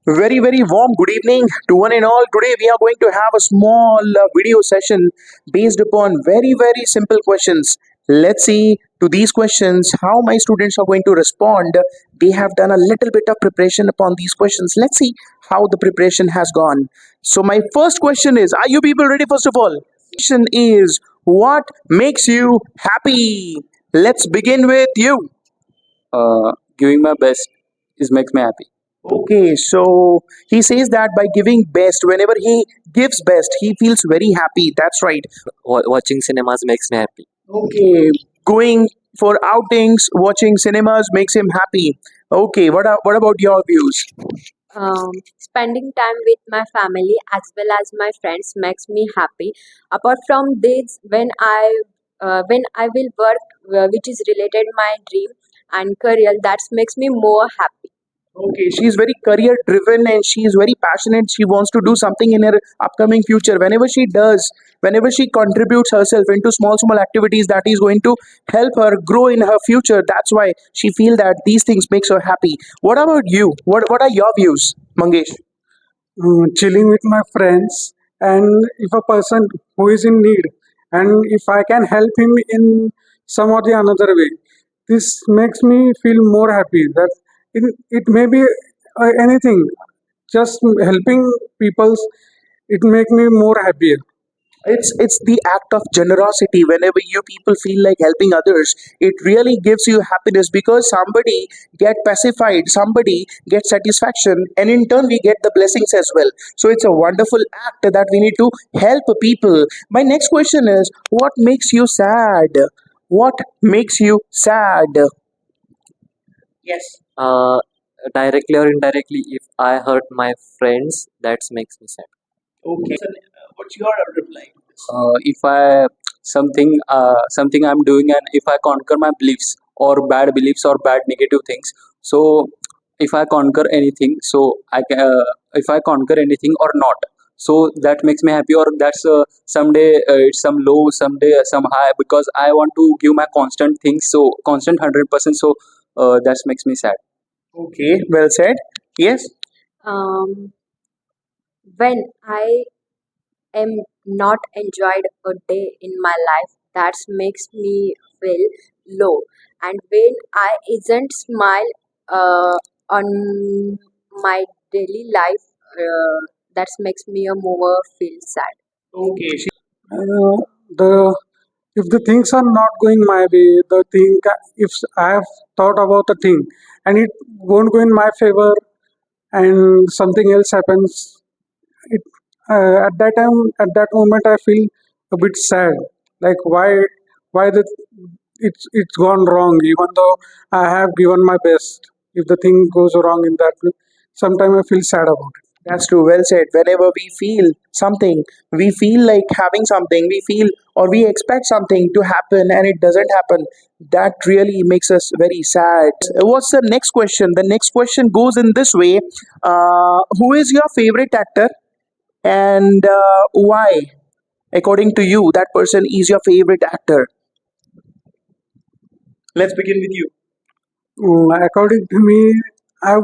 Very warm good evening to one and all. Today we are going to have a small video session based upon very simple questions. Let's see to these questions how my students are going to respond. They have done a little bit of preparation upon these questions. Let's see how the preparation has gone. So my first question is, are you people ready first of all? Question is, what makes you happy? Let's begin with you. Giving my best is makes me happy. Okay, so he says that by giving best, whenever he gives best, he feels very happy. That's right. Watching cinemas makes me happy. Okay, going for outings, watching cinemas makes him happy. Okay, what about your views? Spending time with my family as well as my friends makes me happy. Apart from this, when I will work, which is related my dream and career, that makes me more happy. Okay, she's very career driven and she is very passionate. She wants to do something in her upcoming future. Whenever she contributes herself into small activities that is going to help her grow in her future, that's why she feel that these things makes her happy. What about you? What are your views, Mangesh? Chilling with my friends, and if a person who is in need, and if I can help him in some or the another way, this makes me feel more happy. That it may be anything, just helping people's, it make me more happier. It's the act of generosity. Whenever you people feel like helping others, it really gives you happiness because somebody get pacified, somebody get satisfaction, and in turn we get the blessings as well. So it's a wonderful act that we need to help people. My next question is, what makes you sad? What makes you sad? Yes. Uh, Directly or indirectly, if I hurt my friends, that makes me sad. Okay. What's your reply? If I something I'm doing, and if I conquer my beliefs or bad negative things, so if I conquer anything, so if I conquer anything or not, so that makes me happy. Or that's someday it's some low, someday some high, because I want to give my constant things, so constant 100%. So that makes me sad. Okay, well said. Yes. Um, when I am not enjoyed a day in my life, that makes me feel low. And when I isn't smile on my daily life, that makes me a more feel sad. Okay. Uh, the if the things are not going my way, the thing, if I have thought about the thing and it won't go in my favor, and something else happens, it at that time, at that moment I feel a bit sad, like why the it's gone wrong, even though I have given my best. If the thing goes wrong in that way, sometimes I feel sad about it. That's true. Well said. Whenever we feel something, we feel like having something, we feel or we expect something to happen and it doesn't happen. That really makes us very sad. What's the next question? The next question goes in this way. Who is your favorite actor and why? According to you, that person is your favorite actor. Let's begin with you. According to me, I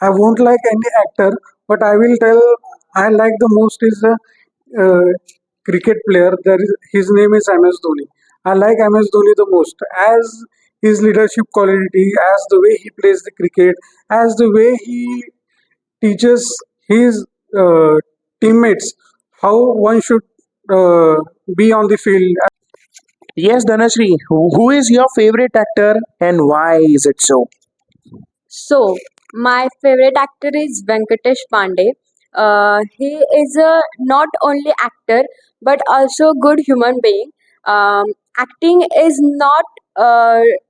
I won't like any actor, but I will tell I like the most is a cricket player. His name is MS Dhoni. I like MS Dhoni the most, as his leadership quality, as the way he plays the cricket, as the way he teaches his teammates how one should uh, be on the field. Yes, Dhanashree, who is your favorite actor and why is it so? So, my favorite actor is Venkatesh Pandey. He is a not only actor but also good human being. Acting is not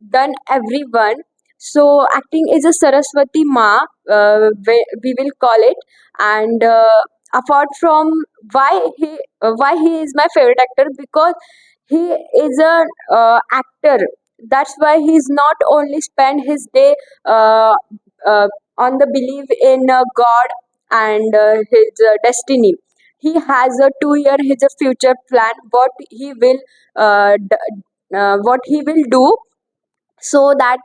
done everyone. So, acting is a Saraswati Ma, we will call it. And apart from why he is my favorite actor, because he is a actor. That's why he's not only spend his day uh, uh, on the belief in God and his destiny. He has a 2 year his a future plan what he will do, so that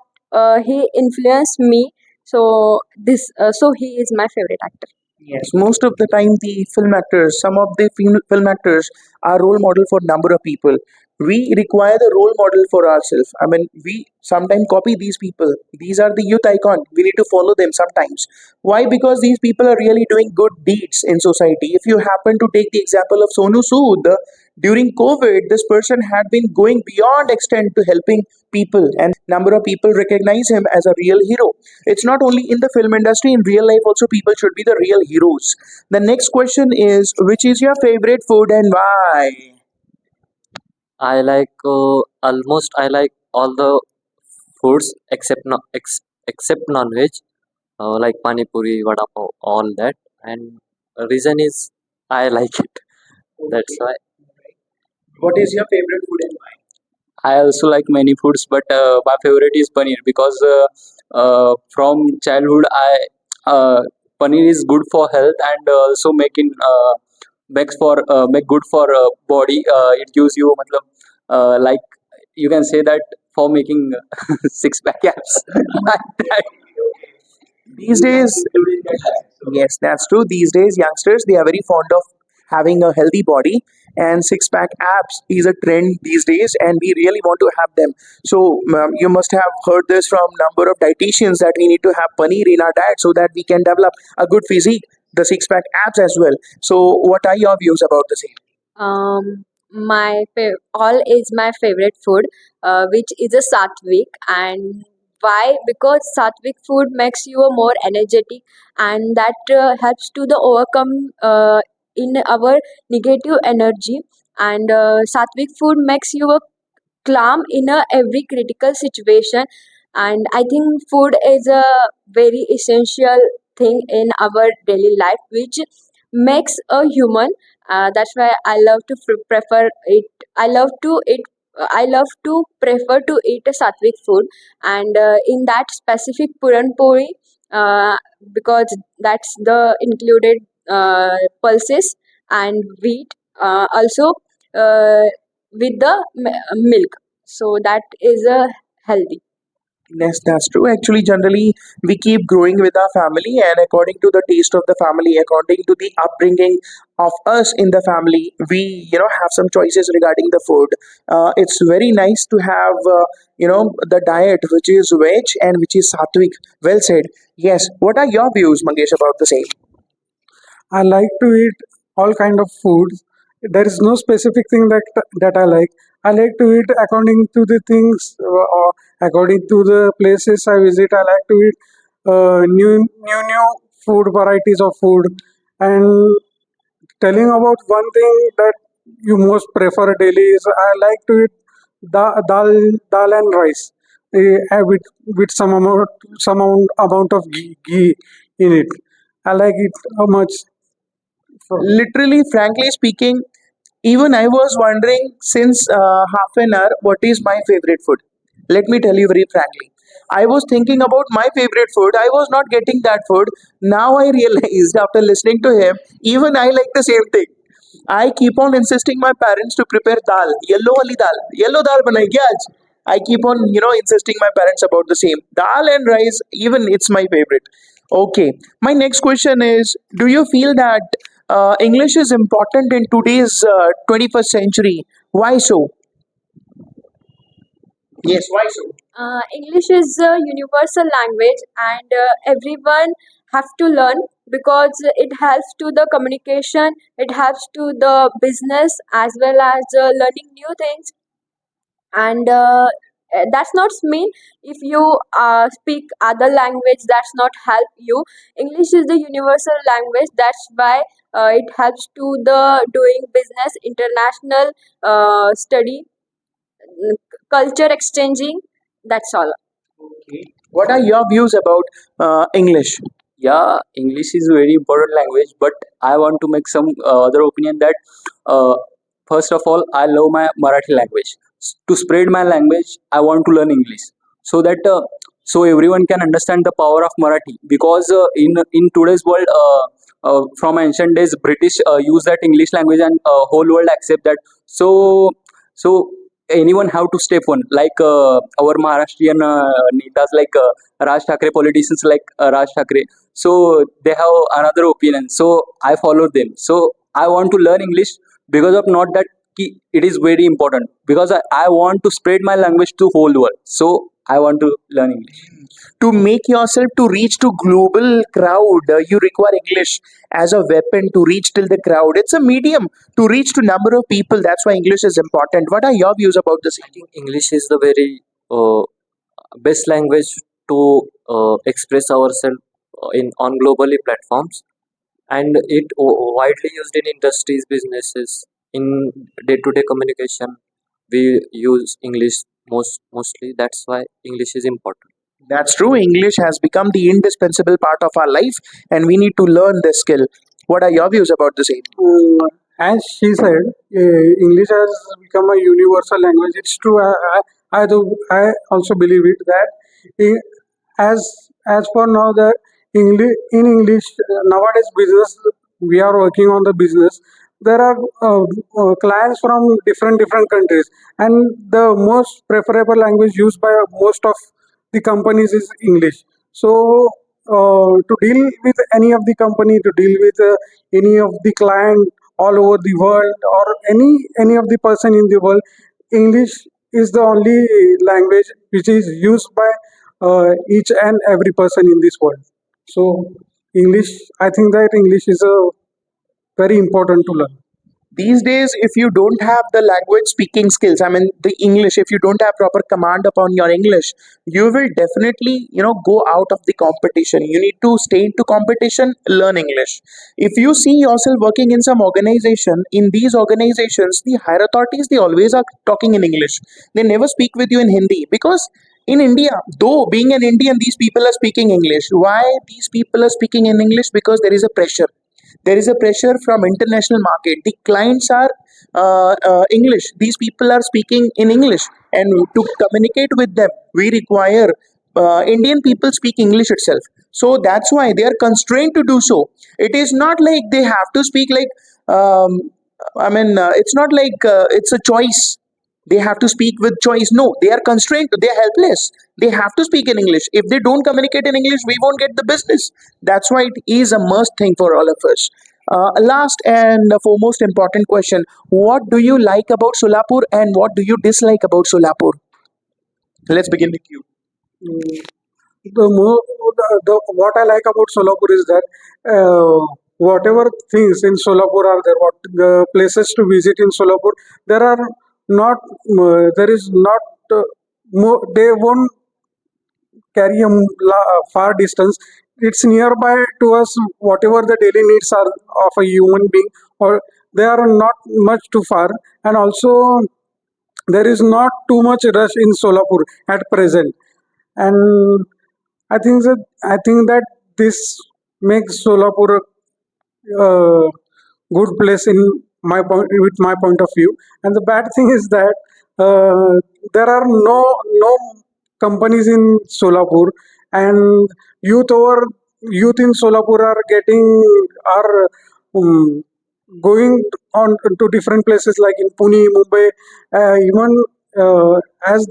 he influenced me. So he is my favorite actor. Yes, most of the time the film actors, some of the film actors are role model for number of people. We require the role model for ourselves. I mean, we sometimes copy these people. These are the youth icon. We need to follow them sometimes. Why? Because these people are really doing good deeds in society. If you happen to take the example of Sonu Sood, during COVID, this person had been going beyond extent to helping people, and number of people recognize him as a real hero. It's not only in the film industry, in real life also people should be the real heroes. The next question is, which is your favorite food and why? I like almost I like all the foods except non-veg, like pani puri, vada pav, all that. And reason is I like it. That's why. What is your favorite food and why? I also like many foods, but my favorite is paneer because from childhood I paneer is good for health and also make good for body. It gives you matlab, like you can say that for making six pack abs. Like that. These days, yes, that's true. These days, youngsters they are very fond of having a healthy body, and six pack abs is a trend these days, and we really want to have them. So you must have heard this from number of dietitians that we need to have paneer in our diet so that we can develop a good physique, the six pack abs as well. So, what are your views about the same? All is my favorite food, which is a sattvic. And why? Because sattvic food makes you a more energetic, and that helps to the overcome in our negative energy. And sattvic food makes you a calm in a every critical situation. And I think food is a very essential thing in our daily life, which makes a human. That's why I love to prefer it. I love to eat. I love to prefer to eat a sattvic food, and in that specific puran puri, uh, because that's the included pulses and wheat, also uh, with the milk, so that is a healthy. Yes, that's true. Actually, generally, we keep growing with our family, and according to the taste of the family, according to the upbringing of us in the family, we have some choices regarding the food. It's very nice to have the diet which is veg and which is sattvic. Well said. Yes. What are your views, Mangesh, about the same? I like to eat all kind of foods. There is no specific thing that I like. I like to eat according to the things or according to the places I visit. I like to eat new food varieties of food. And telling about one thing that you most prefer daily is I like to eat dal and rice with some amount of ghee in it. I like it how much. Literally, frankly speaking, even I was wondering since half an hour what is my favorite food. Let me tell you very frankly. I was thinking about my favorite food. I was not getting that food. Now I realized after listening to him, even I like the same thing. I keep on insisting my parents to prepare dal, yellow wali dal, yellow dal banayegi aaj. I keep on, insisting my parents about the same. Dal and rice, even it's my favorite. Okay. My next question is, do you feel that English is important in today's 21st century? Why so? Yes, why so? English is a universal language, and everyone have to learn because it helps to the communication. It helps to the business as well as learning new things. And that's not mean if you speak other language that's not help you. English is the universal language. That's why it helps to the doing business, international study, culture exchanging. That's all. What are your views about English? Yeah, English is a very important language, but I want to make some other opinion that uh, first of all, I love my Marathi language. To spread my language, I want to learn English so that so everyone can understand the power of Marathi. Because in today's world, from ancient days, British use that English language, and whole world accept that. So anyone have to step on, like our Maharashtrian netas, like Raj Thakre, politicians like Raj Thakre. So they have another opinion, so I follow them. So I want to learn English because of not that it is very important, because I want to spread my language to whole world. So I want to learn English. To make yourself to reach to global crowd, you require English as a weapon to reach till the crowd. It's a medium to reach to number of people. That's why English is important. What are your views about this? I think English is the very best language to express ourselves in on globally platforms, and it widely used in industries, businesses, in day-to-day communication. We use English mostly. That's why English is important. That's true. English has become the indispensable part of our life, and we need to learn this skill. What are your views about the same? As she said, English has become a universal language. It's true. I also believe it that i- as as for now that English in English nowadays business we are working on the business. There are clients from different countries, and the most preferable language used by most of the companies is English. So to deal with any of the company, to deal with any of the client all over the world, or any of the person in the world, English is the only language which is used by each and every person in this world. So English, I think that English is a very important to learn. These days, if you don't have the language speaking skills, I mean the English, if you don't have proper command upon your English, you will definitely, go out of the competition. You need to stay into competition, learn English. If you see yourself working in some organization, in these organizations the higher authorities, they always are talking in English. They never speak with you in Hindi, because in India, though being an Indian, these people are speaking English. Why these people are speaking in English? Because there is a pressure. There is a pressure from international market. The clients are English. These people are speaking in English, and to communicate with them, we require Indian people speak English itself. So that's why they are constrained to do so. It is not like they have to speak like. It's not like it's a choice. They have to speak with choice. No, they are constrained. They are helpless. They have to speak in English. If they don't communicate in English, we won't get the business. That's why it is a must thing for all of us. Last and foremost important question: what do you like about Solapur, and what do you dislike about Solapur? Let's begin with you. Mm, the more what I like about Solapur is that whatever things in Solapur are there, what the places to visit in Solapur, there are not there is not they won't carry a far distance. It's nearby to us. Whatever the daily needs are of a human being, or they are not much too far, and also there is not too much rush in Solapur at present. And I think that this makes Solapur a good place in my point with my point of view. And the bad thing is that there are no companies in Solapur, and youth in Solapur are getting are um, going on to different places like in Pune, Mumbai, even as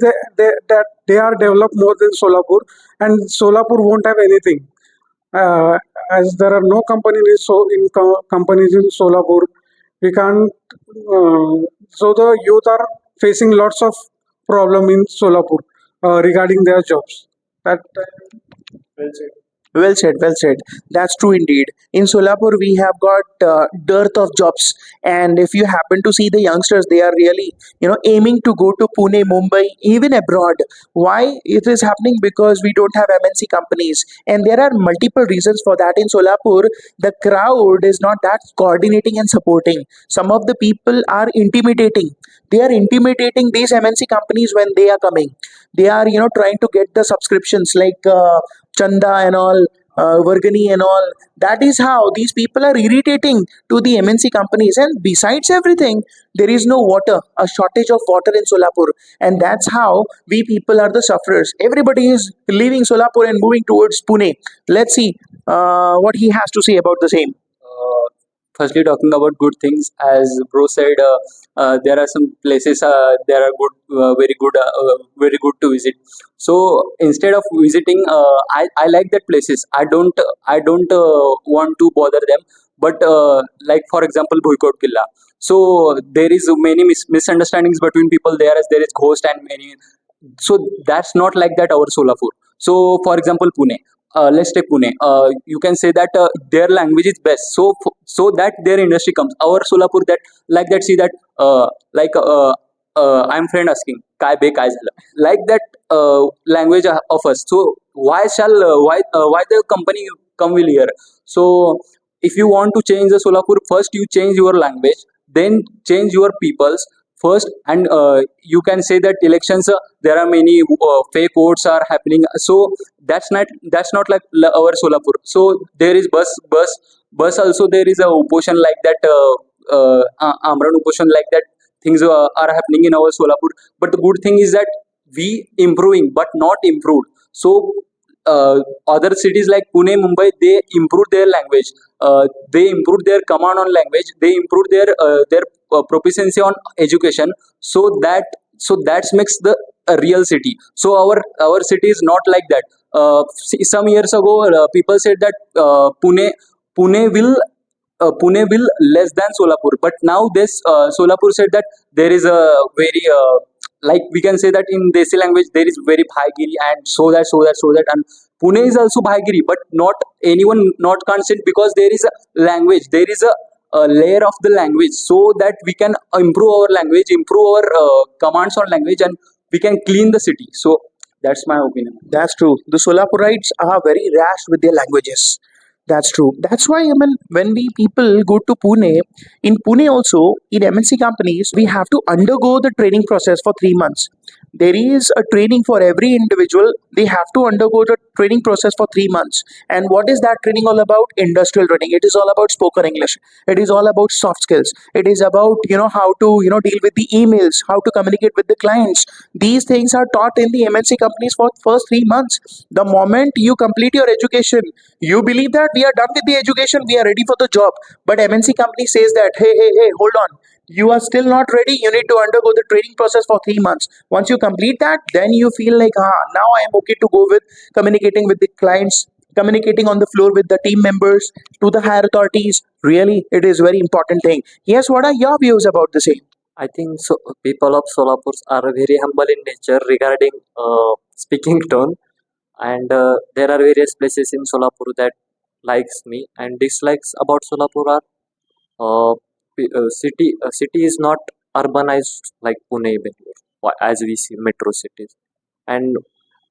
they are developed more than Solapur, and Solapur won't have anything. As there are no companies in Solapur, we can't. So the youth are facing lots of problem in Solapur regarding their jobs. That Well said, well said. That's true indeed. In Solapur, we have got dearth of jobs, and if you happen to see the youngsters, they are really, aiming to go to Pune, Mumbai, even abroad. Why it is happening? Because we don't have MNC companies, and there are multiple reasons for that. In Solapur, the crowd is not that coordinating and supporting. Some of the people are intimidating. They are intimidating these MNC companies when they are coming. They are, trying to get the subscriptions like. Chanda and all, Vargani and all. That is how these people are irritating to the MNC companies. And besides everything, there is no water, a shortage of water in Solapur. And that's how we people are the sufferers. Everybody is leaving Solapur and moving towards Pune. Let's see what he has to say about the same. firstly talking about good things, as bro said, there are some places there are good, very good to visit. So instead of visiting, I like that places. I don't want to bother them. But like for example, Bhuikot Killa. So there is many misunderstandings between people there, as there is ghost and many. So that's not like that our Solapur. So for example, Pune, let's take Pune. You can say that their language is best, so so that their industry comes. Our Solapur, that like that, see that like I'm friend asking काय बे काय झालं, like that language of us. So why the company come will here? So if you want to change the Solapur, first you change your language, then change your peoples first. And you can say that elections, there are many fake votes are happening. So that's not like our Solapur. So there is bus also, there is a opposition like that, Amran opposition like that, things are happening in our Solapur. But the good thing is that we improving but not improved. So other cities like Pune, Mumbai, they improve their language, they improve their command on language, they improve their proficiency on education. So that makes the a real city. So our city is not like that. Some years ago, people said that Pune will Pune will less than Solapur. But now this Solapur said that there is a very like we can say that in Desi language there is very Bhaigiri, and so that, and Pune is also Bhaigiri, but not anyone not consent, because there is a language, there is a layer of the language, so that we can improve our language, improve our commands on language, and we can clean the city. So that's my opinion. That's true. The Solapurites are very rash with their languages. That's true. That's why, I mean, when we people go to Pune, in Pune also, in MNC companies, we have to undergo the training process for 3 months. There is a training for every individual. They have to undergo the training process for 3 months. And what is that training all about? Industrial training. It is all about spoken English. It is all about soft skills. It is about, how to, deal with the emails, how to communicate with the clients. These things are taught in the MNC companies for first 3 months. The moment you complete your education, you believe that we are done with the education, we are ready for the job. But MNC company says that, hey, hold on. You are still not ready. You need to undergo the training process for 3 months. Once you complete that, then you feel like, now I am okay to go with communicating with the clients, communicating on the floor with the team members, to the higher authorities. Really, it is very important thing. Yes, what are your views about the same? I think so. People of Solapur are very humble in nature regarding speaking tone, and there are various places in Solapur that likes me and dislikes about Solapur are city is not urbanized like Pune, Bangalore, as we see metro cities. And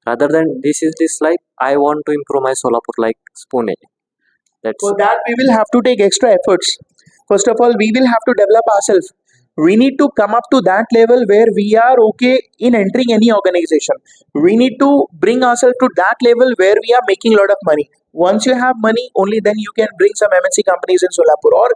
rather than this is dislike, I want to improve my Solapur like Pune. That's For that, we will have to take extra efforts. First of all, we will have to develop ourselves. We need to come up to that level where we are okay in entering any organization. We need to bring ourselves to that level where we are making a lot of money. Once you have money, only then you can bring some MNC companies in Solapur, or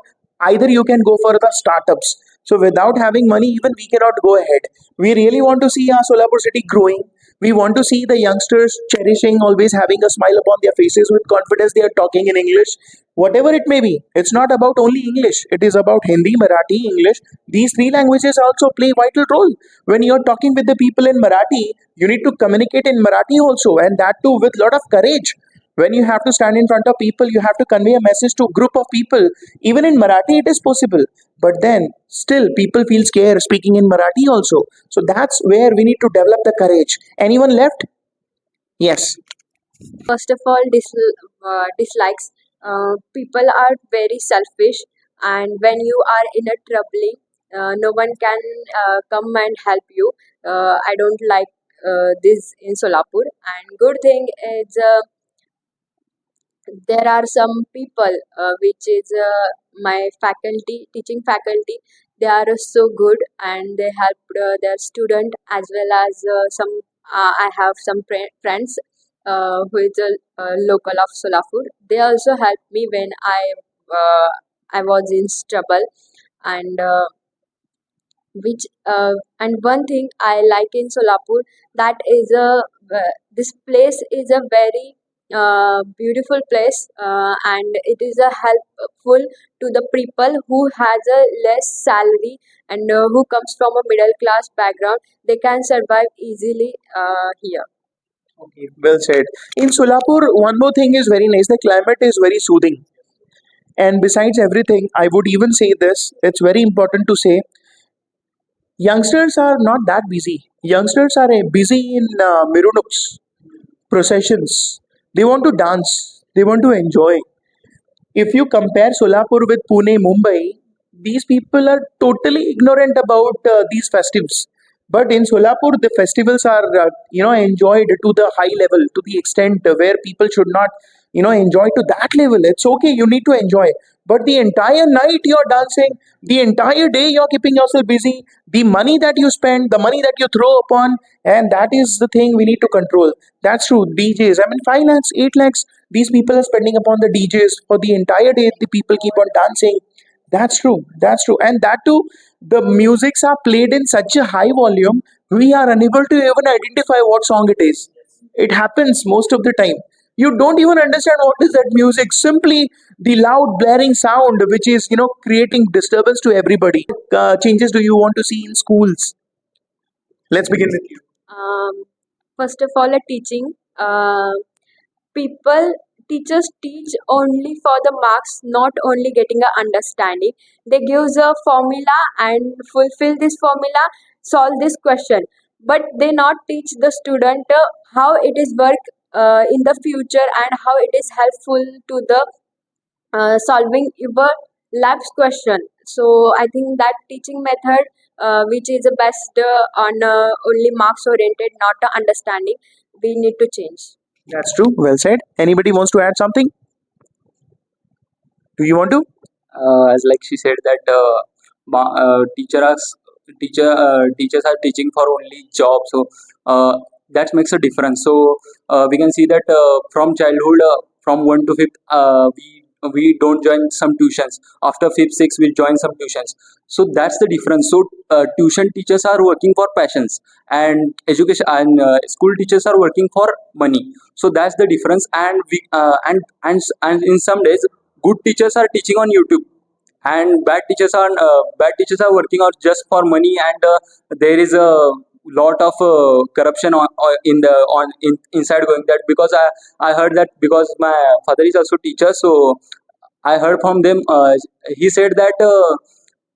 either you can go for the startups. So without having money, even we cannot go ahead. We really want to see our Solapur city growing. We want to see the youngsters cherishing, always having a smile upon their faces with confidence. They are talking in English, whatever it may be. It's not about only English. It is about Hindi, Marathi, English. These three languages also play vital role. When you're talking with the people in Marathi, you need to communicate in Marathi also, and that too with lot of courage. When you have to stand in front of people, you have to convey a message to a group of people. Even in Marathi, it is possible. But then, still, people feel scared speaking in Marathi also. So that's where we need to develop the courage. Anyone left? Yes. First of all, dislikes. People are very selfish, and when you are in a trouble, no one can come and help you. I don't like this in Solapur. And good thing is there are some people which is my faculty, teaching faculty. They are so good, and they help their student, as well as some. I have some friends who is a local of Solapur. They also helped me when uh, I was in trouble. And which and one thing I like in Solapur, that is a this place is a very beautiful place, and it is a helpful to the people who has a less salary and who comes from a middle class background. They can survive easily here. Okay, well said. In Solapur, one more thing is very nice. The climate is very soothing. And besides everything, I would even say this. It's very important to say youngsters are not that busy. Youngsters are busy in Mirunuks, processions. They want to dance. They want to enjoy. If you compare Solapur with Pune, Mumbai, these people are totally ignorant about these festives. But in Solapur, the festivals are enjoyed to the high level, to the extent where people should not enjoy to that level. It's okay, you need to enjoy, but the entire night you're dancing, the entire day you're keeping yourself busy. The money that you spend, the money that you throw upon, and that is the thing we need to control. That's true. DJs, I mean, 5 lakhs, 8 lakhs, these people are spending upon the DJs for the entire day. The people keep on dancing. That's true. That's true. And that too, the musics are played in such a high volume, we are unable to even identify what song it is. It happens most of the time. You don't even understand what is that music. Simply the loud blaring sound, which is creating disturbance to everybody. Changes do you want to see in schools? Let's begin with you. Um, First of all, a teaching. People Teachers teach only for the marks, not only getting a understanding. They gives a formula and fulfill this formula, solve this question, but they not teach the student how it is work in the future and how it is helpful to the solving your lab's question. So I think that teaching method, which is the best on only marks oriented, not understanding, we need to change. That's true. Well said. Anybody wants to add something? Do you want to? As like she said that teachers are teaching for only job, so that makes a difference. So we can see that from childhood, from 1 to 5th, we don't join some tuitions. After 5th 6th we'll join some tuitions. So that's the difference. So tuition teachers are working for passions, and education and school teachers are working for money. So that's the difference. And we and in some days good teachers are teaching on YouTube, and bad teachers are working out just for money. And there is a lot of corruption in the on inside going that, because I heard that, because my father is also teacher, so I heard from them. He said that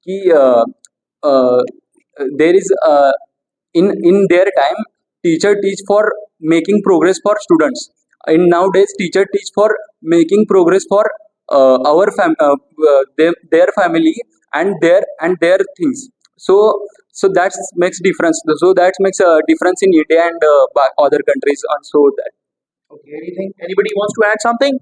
he uh, there is in their time, teacher teach for making progress for students. In nowadays, teacher teach for making progress for their family and their things. So that makes difference. So that makes a difference in India and other countries also. That Okay. Anything? Anybody wants to add something?